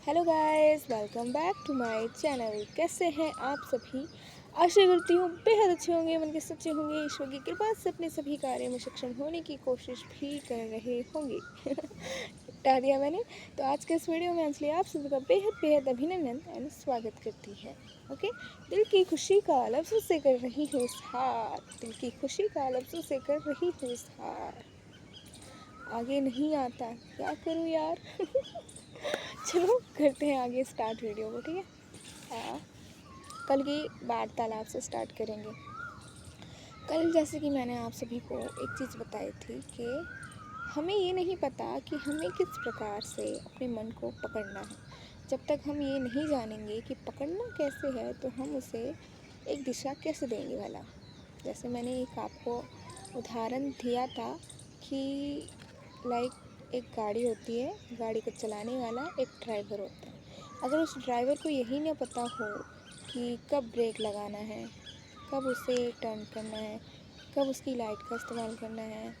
Hello guys, welcome back to my channel. कैसे हैं आप सभी? आशा करती हूँ बेहद अच्छे होंगे, मन के सच्चे होंगे, ईश्वर की कृपा से अपने सभी कार्यों में सक्षम होने की कोशिश भी कर रहे होंगे। बता दिया मैंने। तो आज के इस वीडियो में अंजलि आप सभी का बेहद बेहद अभिनंदन एंड स्वागत करती है। ओके, दिल की खुशी का लफ्ज़ों से कर रही हूँ इजहार, दिल की खुशी का लफ्ज़ों से कर रही हूँ इजहार। आगे नहीं आता क्या करूँ यार। चलो करते हैं आगे स्टार्ट वीडियो को, ठीक है। हाँ, कल की वार्तालाप से स्टार्ट करेंगे। कल जैसे कि मैंने आप सभी को एक चीज़ बताई थी कि हमें ये नहीं पता कि हमें किस प्रकार से अपने मन को पकड़ना है। जब तक हम ये नहीं जानेंगे कि पकड़ना कैसे है तो हम उसे एक दिशा कैसे देंगे भला। जैसे मैंने एक आपको उदाहरण दिया था कि लाइक एक गाड़ी होती है, गाड़ी को चलाने वाला एक ड्राइवर होता है। अगर उस ड्राइवर को यही नहीं पता हो कि कब ब्रेक लगाना है, कब उसे टर्न करना है, कब उसकी लाइट का इस्तेमाल करना है,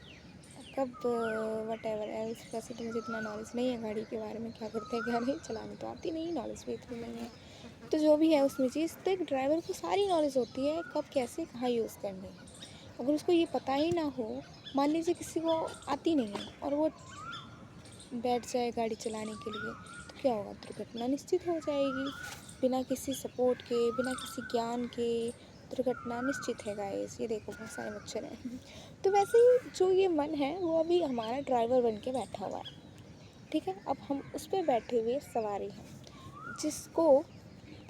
कब वट एवर एल्स। वैसे तो मुझे इतना नॉलेज नहीं है गाड़ी के बारे में, क्या करते हैं क्या नहीं, चलानी तो आती नहीं, नॉलेज भी इतनी नहीं है। तो जो भी है उसमें चीज़, तो एक ड्राइवर को सारी नॉलेज होती है कब कैसे कहाँ यूज़ करनी है। अगर उसको ये पता ही ना हो, मान लीजिए किसी को आती नहीं है और वो बैठ जाए गाड़ी चलाने के लिए, तो क्या होगा? दुर्घटना निश्चित हो जाएगी। बिना किसी सपोर्ट के, बिना किसी ज्ञान के दुर्घटना निश्चित है गाइस। ये देखो बहुत सारे मच्छर हैं। तो वैसे ही जो ये मन है वो अभी हमारा ड्राइवर बन के बैठा हुआ है, ठीक है। अब हम उस पर बैठे हुए सवारी हैं जिसको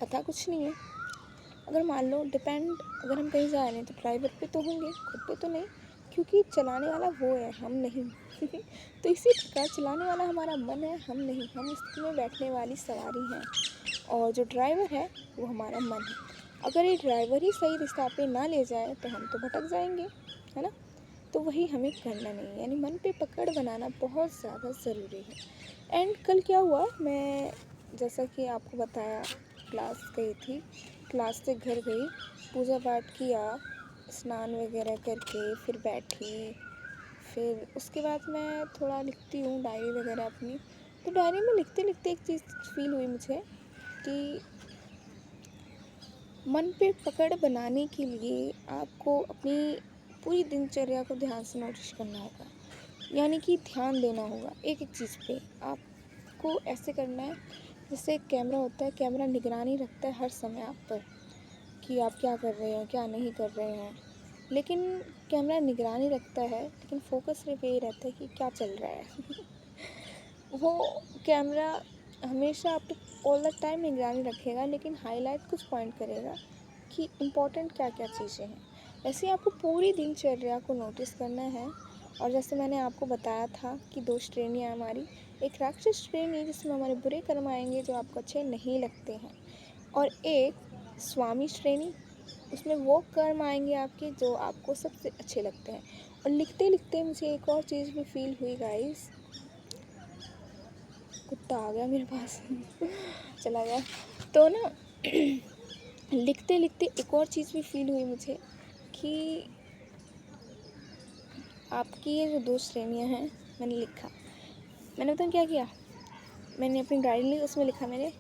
पता कुछ नहीं है। अगर मान लो डिपेंड, अगर हम कहीं जा रहे हैं तो ड्राइवर पे तो होंगे, खुद पे तो नहीं, क्योंकि चलाने वाला वो है, हम नहीं। तो इसी प्रकार चलाने वाला हमारा मन है, हम नहीं। हम इसमें बैठने वाली सवारी हैं और जो ड्राइवर है वो हमारा मन है। अगर ये ड्राइवर ही सही रास्ता पे ना ले जाए तो हम तो भटक जाएंगे, है ना। तो वही हमें करना नहीं है, यानी मन पे पकड़ बनाना बहुत ज़्यादा ज़रूरी है। एंड कल क्या हुआ, मैं जैसा कि आपको बताया क्लास गई थी, क्लास से घर गई, पूजा पाठ किया, स्नान वगैरह करके फिर बैठी। फिर उसके बाद मैं थोड़ा लिखती हूँ डायरी वगैरह अपनी। तो डायरी में लिखते लिखते एक चीज़ फील हुई मुझे कि मन पे पकड़ बनाने के लिए आपको अपनी पूरी दिनचर्या को ध्यान से नोटिस करना होगा, यानी कि ध्यान देना होगा एक एक चीज़ पे। आपको ऐसे करना है जैसे एक कैमरा होता है, कैमरा निगरानी रखता है हर समय आप पर कि आप क्या कर रहे हैं क्या नहीं कर रहे हैं। लेकिन कैमरा निगरानी रखता है लेकिन फोकस सिर्फ यही रहता है कि क्या चल रहा है। वो कैमरा हमेशा आप ऑल द टाइम निगरानी रखेगा लेकिन हाईलाइट कुछ पॉइंट करेगा कि इम्पोर्टेंट क्या क्या चीज़ें हैं। वैसे ही आपको पूरी दिनचर्या को नोटिस करना है। और जैसे मैंने आपको बताया था कि दो श्रेणियाँ हमारी, एक राक्षस श्रेणी जिसमें हमारे बुरे कर्म आएंगे जो आपको अच्छे नहीं लगते हैं, और एक स्वामी श्रेणी, उसमें वो कर्म आएंगे आपके जो आपको सबसे अच्छे लगते हैं। और लिखते लिखते मुझे एक और चीज़ भी फील हुई गाइस, कुत्ता आ गया मेरे पास। चला गया। तो ना लिखते लिखते एक और चीज़ भी फील हुई मुझे कि आपकी ये जो दो श्रेणियाँ हैं, मैंने लिखा, मैंने बताया क्या किया, मैंने अपनी डायरी ली, उसमें लिखा मैंने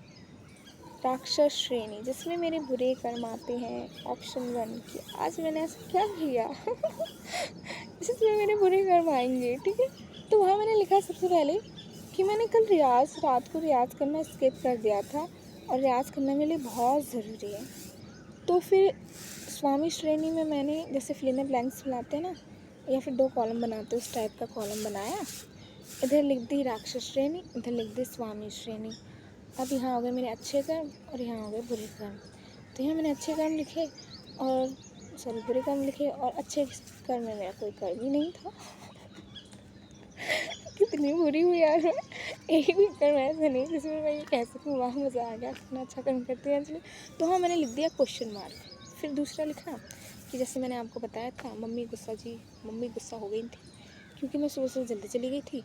राक्षस श्रेणी जिसमें मेरे बुरे कर्म आते हैं, ऑप्शन 1 कि आज मैंने ऐसा क्या किया जिसमें मेरे बुरे कर्म आएंगे, ठीक है। तो वहाँ मैंने लिखा सबसे पहले कि मैंने कल रात को रियाज़ करना स्किप कर दिया था और रियाज़ करना मेरे लिए बहुत ज़रूरी है। तो फिर स्वामी श्रेणी में मैंने जैसे फिल इन द ब्लैंक्स बनाते हैं ना, या फिर 2 कॉलम बनाते हैं, उस टाइप का कॉलम बनाया। इधर लिख दी राक्षस श्रेणी, इधर लिख दी स्वामी श्रेणी। अब यहाँ हो गए मेरे अच्छे कर्म और यहाँ हो गए बुरे कर्म। तो यहाँ मैंने अच्छे कर्म लिखे और सॉरी बुरे कर्म लिखे, और अच्छे कर्म में मेरा कोई कर्म ही नहीं था। कितनी बुरी हुई यार मैं। एक भी कर्म ऐसा नहीं जिसमें मैं ये कह सकूँ वाह मज़ा आ गया, कितना अच्छा कर्म करती है अंजलि। तो हाँ, मैंने लिख दिया क्वेश्चन मार्क। फिर दूसरा लिखा कि जैसे मैंने आपको बताया था, मम्मी गुस्सा हो गई थी क्योंकि मैं सुबह सुबह जल्दी चली गई थी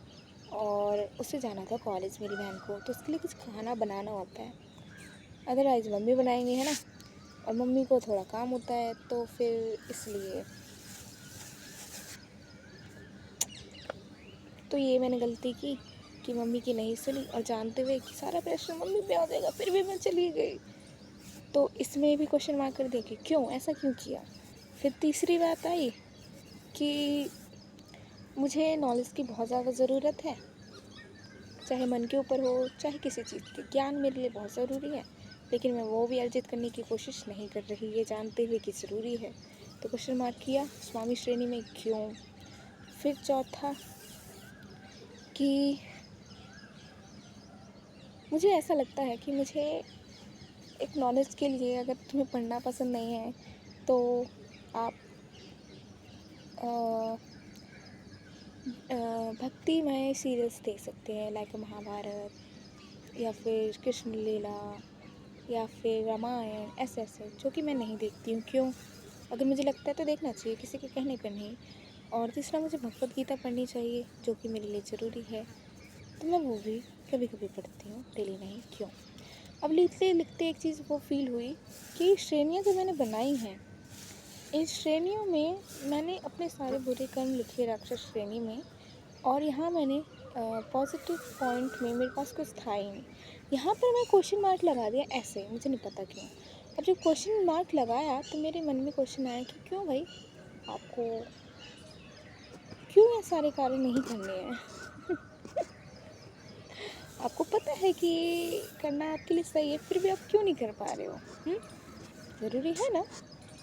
और उससे जाना था कॉलेज मेरी बहन को, तो उसके लिए कुछ खाना बनाना होता है। अदरवाइज़ मम्मी बनाएंगी, है ना, और मम्मी को थोड़ा काम होता है, तो फिर इसलिए तो ये मैंने गलती की। कि मम्मी की नहीं सुनी, और जानते हुए कि सारा प्रेशर मम्मी पे आ जाएगा, फिर भी मैं चली गई। तो इसमें भी क्वेश्चन मार्क कर दिया कि क्यों, ऐसा क्यों किया। फिर तीसरी बात आई कि मुझे नॉलेज की बहुत ज़्यादा ज़रूरत है, चाहे मन के ऊपर हो चाहे किसी चीज़ की, ज्ञान मेरे लिए बहुत ज़रूरी है, लेकिन मैं वो भी अर्जित करने की कोशिश नहीं कर रही, ये जानते हुए कि ज़रूरी है। तो क्वेश्चन मार्क किया स्वामी श्रेणी में, क्यों। फिर चौथा कि मुझे ऐसा लगता है कि मुझे एक नॉलेज के लिए, अगर तुम्हें पढ़ना पसंद नहीं है तो आप भक्तिमय सीरियल्स देख सकते हैं, लाइक महाभारत या फिर कृष्ण लीला या फिर रामायण, ऐसे ऐसे, जो कि मैं नहीं देखती हूँ। क्यों? अगर मुझे लगता है तो देखना चाहिए, किसी के कहने पर नहीं। और तीसरा, मुझे भगवत गीता पढ़नी चाहिए, जो कि मेरे लिए ज़रूरी है, तो मैं वो भी कभी कभी पढ़ती हूँ, डेली नहीं। क्यों? अब लिखते लिखते एक चीज़ वो फील हुई कि श्रेणियाँ जो मैंने बनाई हैं, इन श्रेणियों में मैंने अपने सारे बुरे कर्म लिखे राक्षस श्रेणी में, और यहाँ मैंने पॉजिटिव पॉइंट में मेरे पास कुछ था ही नहीं। यहाँ पर मैं क्वेश्चन मार्क लगा दिया ऐसे, मुझे नहीं पता क्यों। अब जब क्वेश्चन मार्क लगाया तो मेरे मन में क्वेश्चन आया कि क्यों भाई, आपको क्यों ये सारे कार्य नहीं करने हैं। आपको पता है कि करना आपके लिए सही है, फिर भी आप क्यों नहीं कर पा रहे हो? ज़रूरी है ना,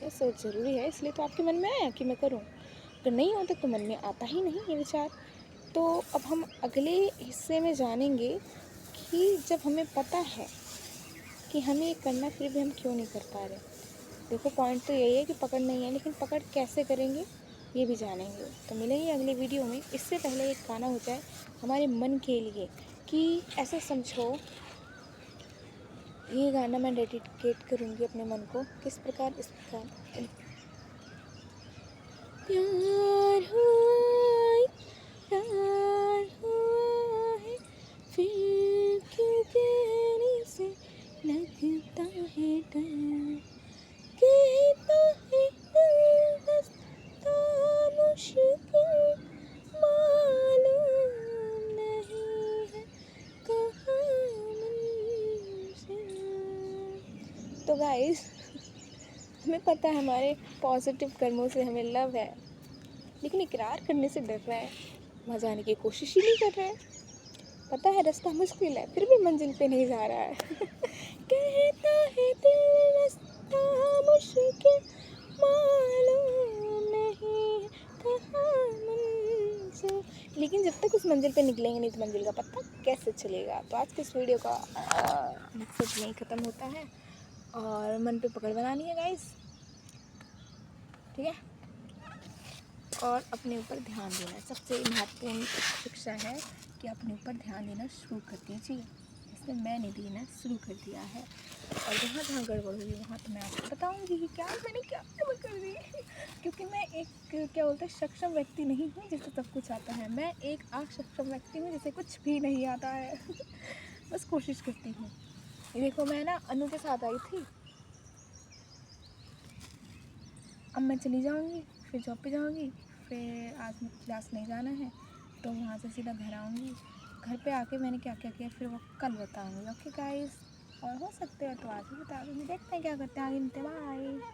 ये सोच ज़रूरी है, इसलिए तो आपके मन में आया कि मैं करूं। अगर नहीं होता तो मन में आता ही नहीं ये विचार। तो अब हम अगले हिस्से में जानेंगे कि जब हमें पता है कि हमें ये करना, फिर भी हम क्यों नहीं कर पा रहे। देखो, पॉइंट तो यही है कि पकड़ नहीं है, लेकिन पकड़ कैसे करेंगे ये भी जानेंगे। तो मिलेंगे अगले वीडियो में। इससे पहले एक गाना हो जाए हमारे मन के लिए, कि ऐसा समझो, ये गाना मैं डेडिकेट करूँगी अपने मन को। किस प्रकार? इस प्रकार। प्यार हुआ, प्यार हुआ है, फिर क्यों कहने से लगता है डर, कहता है दिल रास्ता मुश्किल, मालूम नहीं है कहाँ मंजिल। तो गाइस, हमें पता है हमारे पॉजिटिव कर्मों से हमें लव है, लेकिन इकरार करने से डर रहा है, वहाँ जाने की कोशिश ही नहीं कर रहा है। पता है रास्ता मुश्किल है, फिर भी मंजिल पे नहीं जा रहा है। कहता है दिल रास्ता मुश्किल, मालूम नहीं कहाँ मंजिल, लेकिन जब तक उस मंजिल पे निकलेंगे नहीं तो मंजिल का पता कैसे चलेगा। तो आज के इस वीडियो का मकसद नहीं ख़त्म होता है, और मन पे पकड़ बनानी है गाइस, ठीक है। और अपने ऊपर ध्यान देना सबसे महत्वपूर्ण शिक्षा है, कि अपने ऊपर ध्यान देना शुरू कर दीजिए। इसमें मैंने देना शुरू कर दिया है, और जहाँ जहाँ गड़बड़ हुई वहाँ तो मैं आपको बताऊँगी कि क्या मैंने क्या गड़बड़ कर दी। क्योंकि मैं एक, क्या बोलते हैं, सक्षम व्यक्ति नहीं हूँ जिसे सब कुछ आता है। मैं एक अक्षम व्यक्ति हूँ जिसे कुछ भी नहीं आता है। बस कोशिश करती हूँ। ये देखो, मैं ना अनु के साथ आई थी, अब मैं चली जाऊँगी, फिर जॉब पे जाऊँगी, फिर आज मुझे क्लास नहीं जाना है, तो वहाँ से सीधा घर आऊँगी। घर पे आके मैंने क्या क्या किया फिर वो कल बताऊँगी। ओके गाइस, और हो सकते हैं तो आज भी बता दूँगी। देखते हैं क्या करते हैं आगे। बाय।